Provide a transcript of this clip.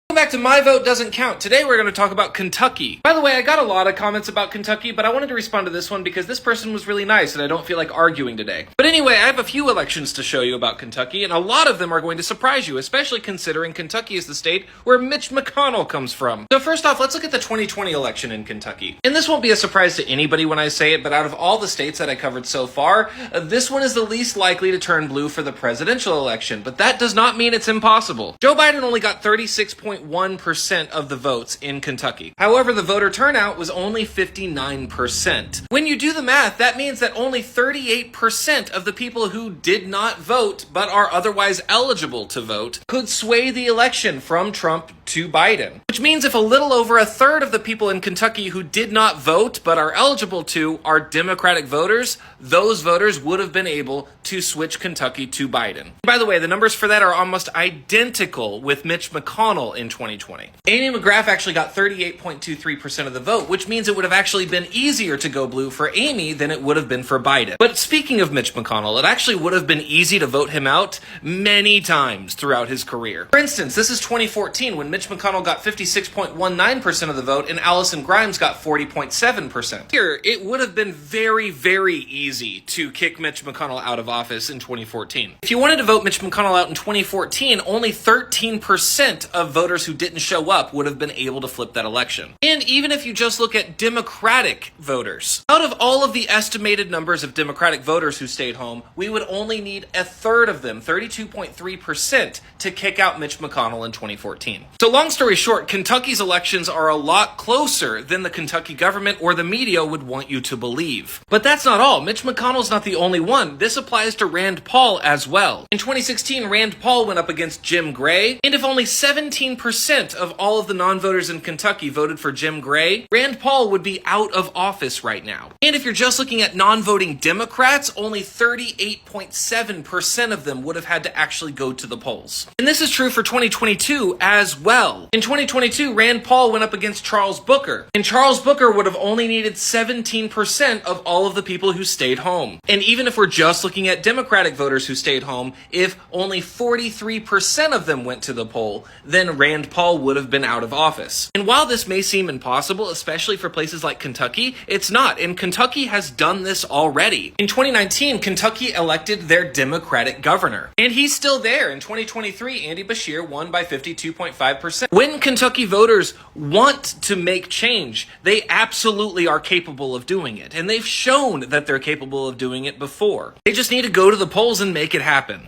Welcome back to My Vote Doesn't Count. Today we're going to talk about Kentucky. By the way, I got a lot of comments about Kentucky, but I wanted to respond to this one because this person was really nice and I don't feel like arguing today. But anyway, I have a few elections to show you about Kentucky, and a lot of them are going to surprise you, especially considering Kentucky is the state where Mitch McConnell comes from. So first off, let's look at the 2020 election in Kentucky. And this won't be a surprise to anybody when I say it, but out of all the states that I covered so far, this one is the least likely to turn blue for the presidential election, but that does not mean it's impossible. Joe Biden only got 36.1% of the votes in Kentucky. However, the voter turnout was only 59%. When you do the math, that means that only 38% of the people who did not vote but are otherwise eligible to vote could sway the election from Trump to Biden. Which means if a little over a third of the people in Kentucky who did not vote but are eligible to are Democratic voters, those voters would have been able to switch Kentucky to Biden. By the way, the numbers for that are almost identical with Mitch McConnell in 2020. Amy McGrath actually got 38.23% of the vote, which means it would have actually been easier to go blue for Amy than it would have been for Biden. But speaking of Mitch McConnell, it actually would have been easy to vote him out many times throughout his career. For instance, this is 2014 when Mitch McConnell got 56.19% of the vote and Allison Grimes got 40.7%. Here, it would have been very, very easy to kick Mitch McConnell out of office in 2014. If you wanted to vote Mitch McConnell out in 2014, only 13% of voters who didn't show up would have been able to flip that election. And even if you just look at Democratic voters, out of all of the estimated numbers of Democratic voters who stayed home, we would only need a third of them, 32.3%, to kick out Mitch McConnell in 2014. So long story short, Kentucky's elections are a lot closer than the Kentucky government or the media would want you to believe. But that's not all. Mitch McConnell's not the only one. This applies to Rand Paul as well. In 2016, Rand Paul went up against Jim Gray, and if only 17% of all of the non-voters in Kentucky voted for Jim Gray, Rand Paul would be out of office right now. And if you're just looking at non-voting Democrats, only 38.7% of them would have had to actually go to the polls. And this is true for 2022 as well. In 2022, Rand Paul went up against Charles Booker, and Charles Booker would have only needed 17% of all of the people who stayed home. And even if we're just looking at Democratic voters who stayed home, if only 43% of them went to the poll, then Rand Paul would have been out of office. And while this may seem impossible, especially for places like Kentucky, it's not, and Kentucky has done this already. In 2019, Kentucky elected their Democratic governor, and he's still there. In 2023, Andy Beshear won by 52.5%. When Kentucky voters want to make change, they absolutely are capable of doing it, and they've shown that they're capable of doing it before. They just need to go to the polls and make it happen.